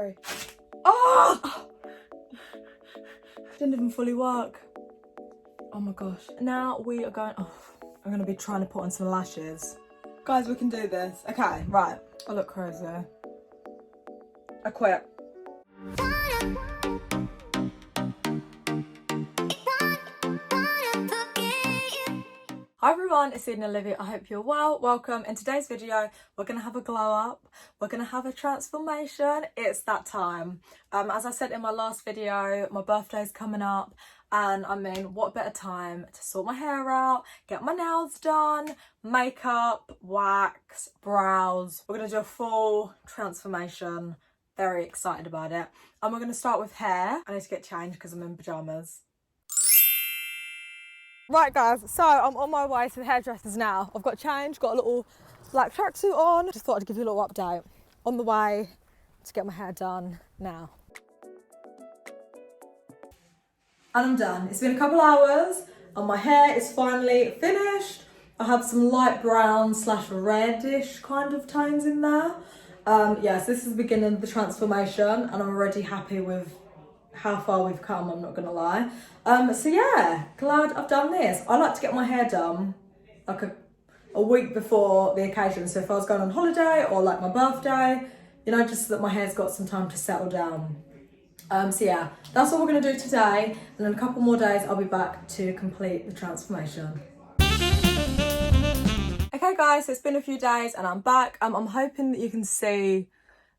sorry. Oh! Didn't even fully work. Oh my gosh. Now we are going, oh, I'm gonna be trying to put on some lashes. Guys, we can do this. Okay, right. I look crazy. I quit. Hi everyone, it's Eden-Olivia. I hope you're well. Welcome. In today's video, we're going to have a glow up. We're going to have a transformation. It's that time. As I said in my last video, my birthday's coming up. And I mean, what better time to sort my hair out, get my nails done, makeup, wax, brows. We're going to do a full transformation. Very excited about it. And we're going to start with hair. I need to get changed because I'm in pyjamas. Right guys, so I'm on my way to the hairdressers now. I've got changed, got a little black tracksuit on. Just thought I'd give you a little update. On the way to get my hair done now. And I'm done. It's been a couple hours and my hair is finally finished. I have some light brown / reddish kind of tones in there. Yes, this is the beginning of the transformation and I'm already happy with how far we've come, I'm not gonna lie. So yeah, glad I've done this. I like to get my hair done like a week before the occasion. So if I was going on holiday or like my birthday, you know, just so that my hair's got some time to settle down. So yeah, that's what we're gonna do today. And in a couple more days, I'll be back to complete the transformation. Okay guys, so it's been a few days and I'm back. I'm hoping that you can see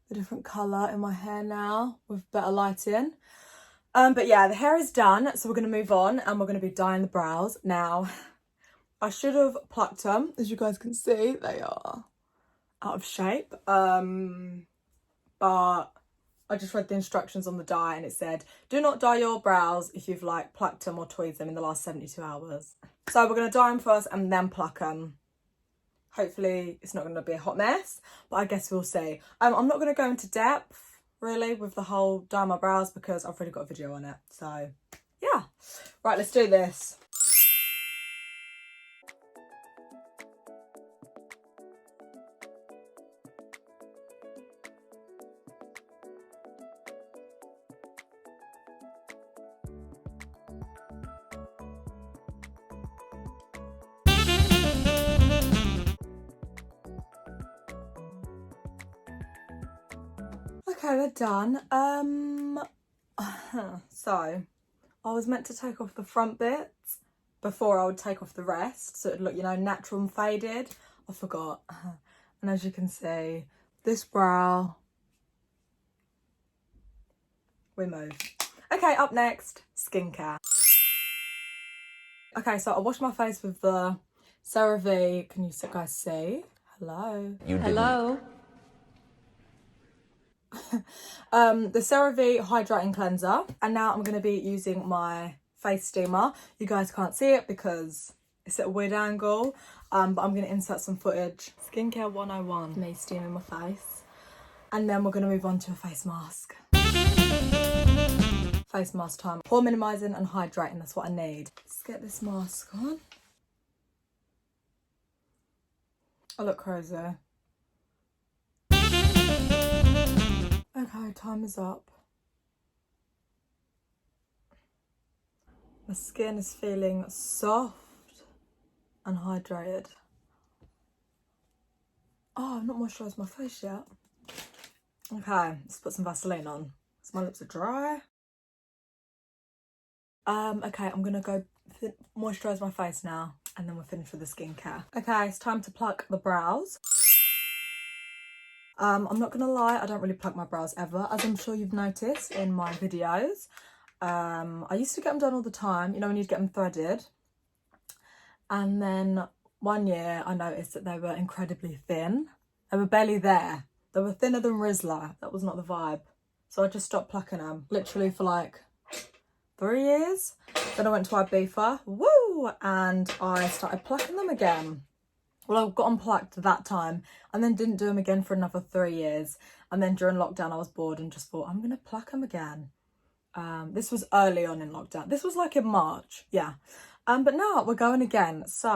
the different colour in my hair now with better lighting. But yeah, the hair is done, so we're going to move on and we're going to be dyeing the brows. Now, I should have plucked them. As you guys can see, they are out of shape. But I just read the instructions on the dye and it said, do not dye your brows if you've like plucked them or tweezed them in the last 72 hours. So we're going to dye them first and then pluck them. Hopefully it's not going to be a hot mess, but I guess we'll see. I'm not going to go into depth really with the whole dye my brows because I've already got a video on it. So yeah, right, let's do this. Okay, they're done. So I was meant to take off the front bits before I would take off the rest, so it'd look, you know, natural and faded. I forgot. And as you can see, this brow, we move. Okay, up next, skincare. Okay, so I washed my face with the CeraVe. Can you guys see? Hello. Hello. The CeraVe hydrating cleanser, and now I'm going to be using my face steamer. You guys can't see it because it's at a weird angle, but I'm going to insert some footage. Skincare 101, me steaming my face, and then we're going to move on to a face mask. Face mask time. Pore minimizing and hydrating, that's what I need. Let's get this mask on. I look crazy. Okay, time is up. My skin is feeling soft and hydrated. Oh, I've not moisturised my face yet. Okay, let's put some Vaseline on because my lips are dry. Okay, I'm gonna go moisturise my face now and then we'll finish with the skincare. Okay, it's time to pluck the brows. I'm not gonna lie, I don't really pluck my brows ever, as I'm sure you've noticed in my videos. I used to get them done all the time, you know, when you'd get them threaded. And then one year I noticed that they were incredibly thin. They were barely there. They were thinner than Rizzler. That was not the vibe. So I just stopped plucking them, literally for like 3 years. Then I went to Ibiza, woo, and I started plucking them again. Well, I got them plucked that time and then didn't do them again for another 3 years. And then during lockdown, I was bored and just thought, I'm going to pluck them again. This was early on in lockdown. This was like in March, yeah. But now we're going again. So,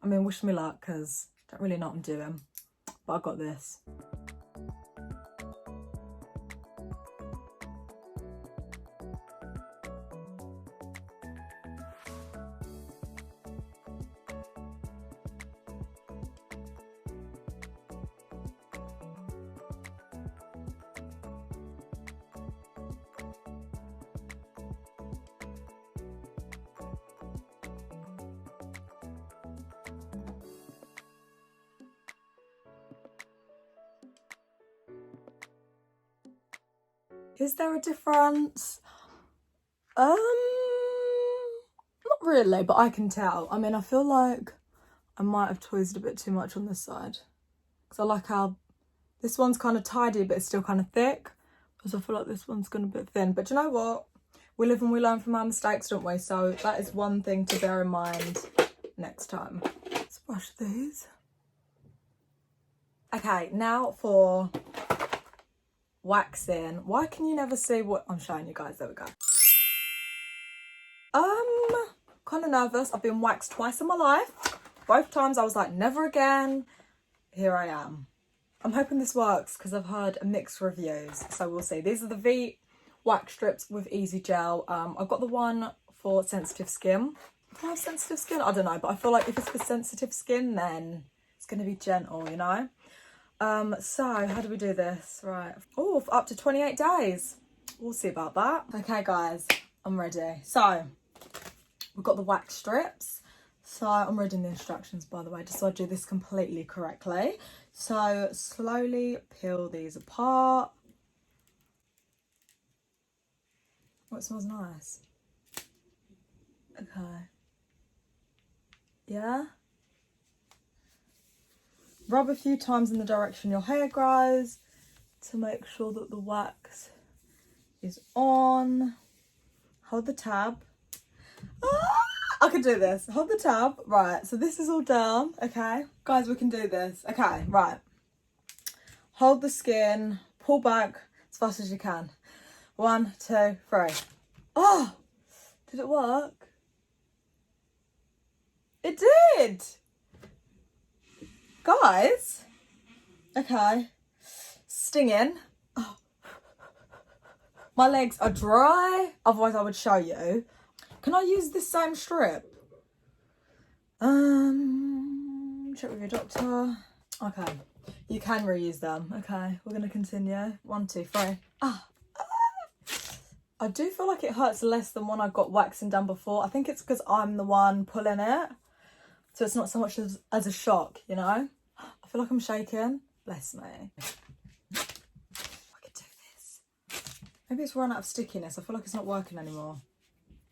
I mean, wish me luck because I don't really know what I'm doing. But I got this. Is there a difference? Not really, but I can tell. I mean, I feel like I might have tweezed a bit too much on this side. Because I like how this one's kind of tidy, but it's still kind of thick. Because I feel like this one's gone a bit thin. But you know what? We live and we learn from our mistakes, don't we? So that is one thing to bear in mind next time. Let's brush these. Okay, now for waxing. Why can you never see what I'm showing you guys? There we go. Kind of nervous. I've been waxed twice in my life. Both times I was like, never again. Here I am. I'm hoping this works because I've heard mixed reviews. So we'll see. These are the Veet wax strips with easy gel. I've got the one for sensitive skin. Do I have sensitive skin? I don't know, but I feel like if it's for sensitive skin, then it's going to be gentle, you know? So how do we do this? Right. Oh, for up to 28 days. We'll see about that. Okay, guys, I'm ready. So we've got the wax strips. So I'm reading the instructions, by the way, just so I do this completely correctly. So slowly peel these apart. Oh, it smells nice. Okay. Yeah. Rub a few times in the direction your hair grows to make sure that the wax is on. Hold the tab. I can do this. Hold the tab. Right, so this is all down. Okay, guys, we can do this. Okay, right. Hold the skin. Pull back as fast as you can. 1, 2, 3. Oh, did it work? It did. Guys. Okay. Stinging. Oh. My legs are dry. Otherwise, I would show you. Can I use this same strip? Check with your doctor. Okay. You can reuse them. Okay. We're going to continue. 1, 2, 3. Ah. I do feel like it hurts less than when I got waxing done before. I think it's because I'm the one pulling it. So it's not so much as a shock, you know? I feel like I'm shaking. Bless me. I could do this. Maybe it's run out of stickiness. I feel like it's not working anymore.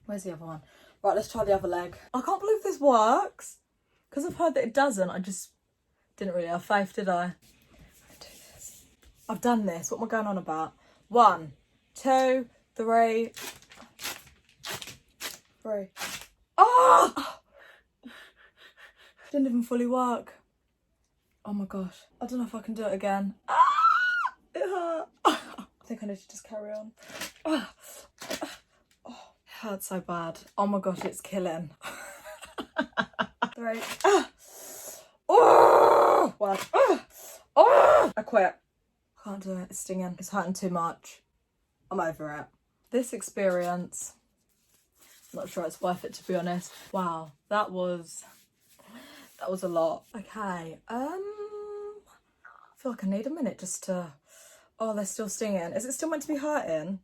Where's the other one? Right, let's try the other leg. I can't believe this works. Because I've heard that it doesn't. I just didn't really have faith, did I? I'm gonna do this. I've done this. What am I going on about? 1, 2, 3. 3. Oh! Didn't even fully work. Oh my gosh. I don't know if I can do it again. It hurt. I think I need to just carry on. Oh, it hurts so bad. Oh my gosh, it's killing. 3. Oh! 1. I quit. I can't do it. It's stinging. It's hurting too much. I'm over it. This experience, I'm not sure it's worth it, to be honest. Wow, that was a lot. Okay, I feel like I need a minute just to, oh, they're still stinging. Is it still meant to be hurting?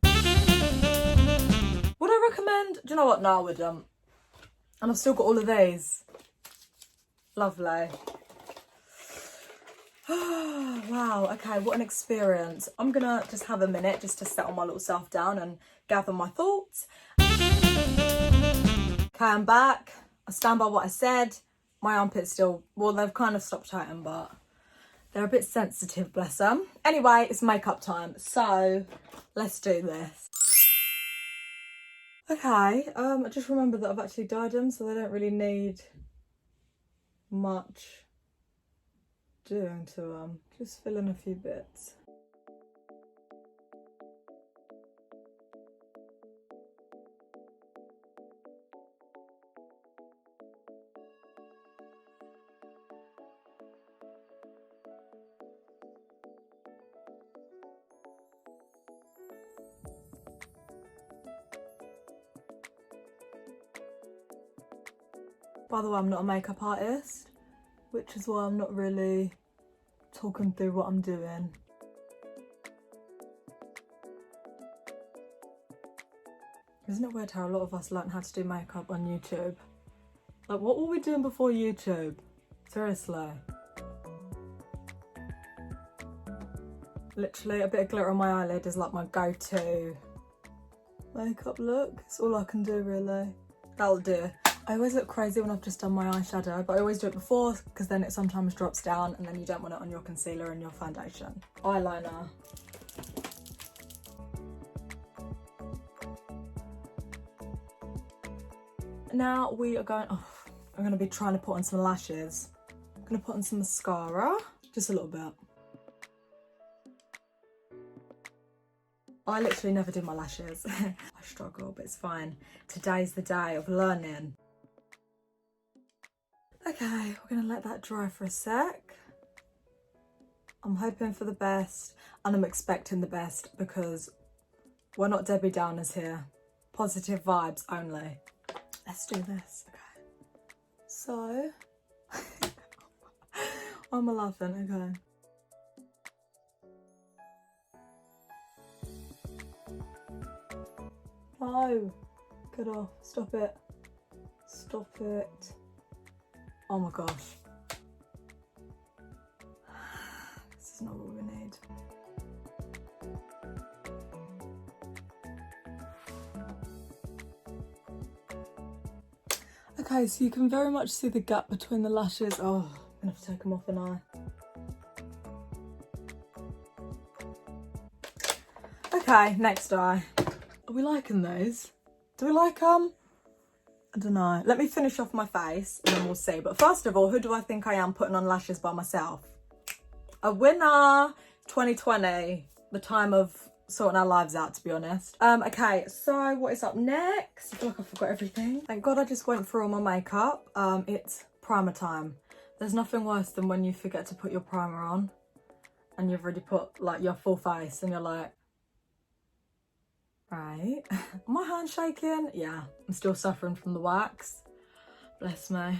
Would I recommend, do you know what, no I wouldn't. And I've still got all of these. Lovely. Wow, okay, what an experience. I'm gonna just have a minute just to settle my little self down and gather my thoughts. Okay, I'm back. I stand by what I said. My armpits still, well, they've kind of stopped hurting, but they're a bit sensitive, bless them. Anyway, it's makeup time, so let's do this. Okay, I just remembered that I've actually dyed them, so they don't really need much doing to them. Just fill in a few bits. By the way, I'm not a makeup artist, which is why I'm not really talking through what I'm doing. Isn't it weird how a lot of us learn how to do makeup on YouTube? Like, what were we doing before YouTube? Seriously. Literally, a bit of glitter on my eyelid is like my go-to makeup look. It's all I can do, really. That'll do. I always look crazy when I've just done my eyeshadow, but I always do it before because then it sometimes drops down and then you don't want it on your concealer and your foundation. Eyeliner. Now we are going, I'm going to be trying to put on some lashes. I'm going to put on some mascara, just a little bit. I literally never do my lashes. I struggle, but it's fine. Today's the day of learning. Okay, we're going to let that dry for a sec. I'm hoping for the best and I'm expecting the best because we're not Debbie Downers here. Positive vibes only. Let's do this. Okay. So, I'm laughing. Okay. No, get off. Stop it. Stop it. Oh my gosh. This is not what we need. Okay, so you can very much see the gap between the lashes. Oh, I'm gonna have to take them off an eye. Okay, next eye. Are we liking those? Do we like them? I don't know. Let me finish off my face and then we'll see. But first of all, who do I think I am putting on lashes by myself? A winner! 2020. The time of sorting our lives out, to be honest. Okay, so what is up next? I feel like I forgot everything. Thank God I just went through all my makeup. It's primer time. There's nothing worse than when you forget to put your primer on and you've already put like your full face and you're like, right. My hand shaking? Yeah, I'm still suffering from the wax. Bless me.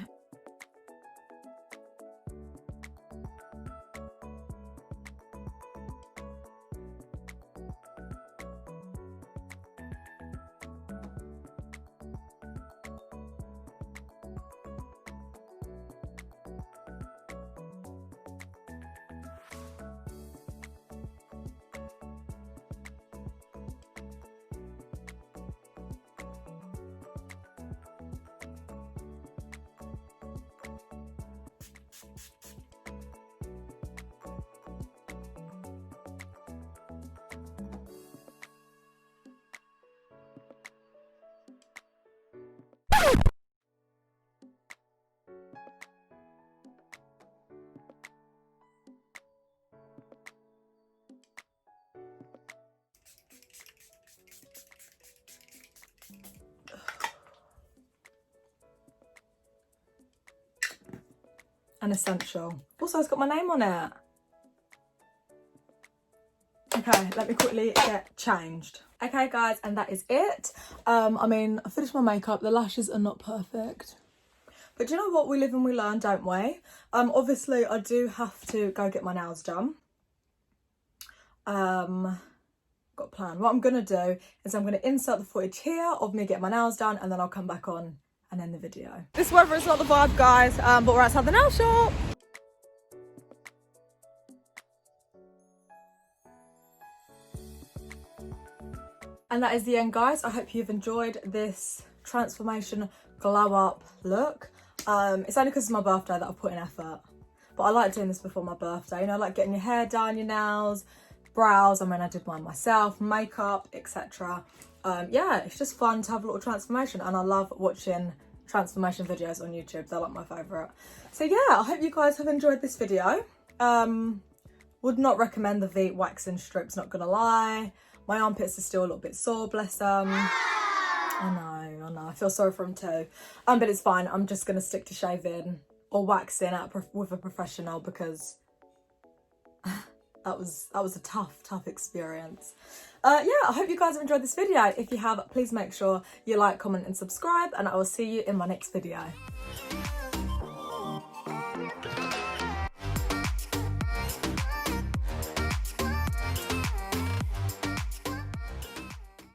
An essential. Also, it's got my name on it. Okay, let me quickly get changed. Okay, guys, and that is it. I mean, I finished my makeup. The lashes are not perfect. But do you know what? We live and we learn, don't we? Obviously, I do have to go get my nails done. Got a plan. What I'm going to do is I'm going to insert the footage here of me getting my nails done and then I'll come back on and end the video. This weather is not the vibe, guys, but we're outside the nail shop. And that is the end, guys. I hope you've enjoyed this transformation glow up look. It's only because it's my birthday that I put in effort, but I like doing this before my birthday, you know, like getting your hair done, your nails, brows. I mean, I did mine myself, makeup, etc. Yeah, it's just fun to have a little transformation, and I love watching transformation videos on YouTube. They're like my favourite. So yeah, I hope you guys have enjoyed this video. Would not recommend the Veet waxing strips, not gonna lie. My armpits are still a little bit sore, bless them. I know, I feel sorry for them too. But it's fine, I'm just gonna stick to shaving or waxing with a professional because that was a tough experience. Yeah, I hope you guys have enjoyed this video. If you have, please make sure you like, comment and subscribe, and I will see you in my next video.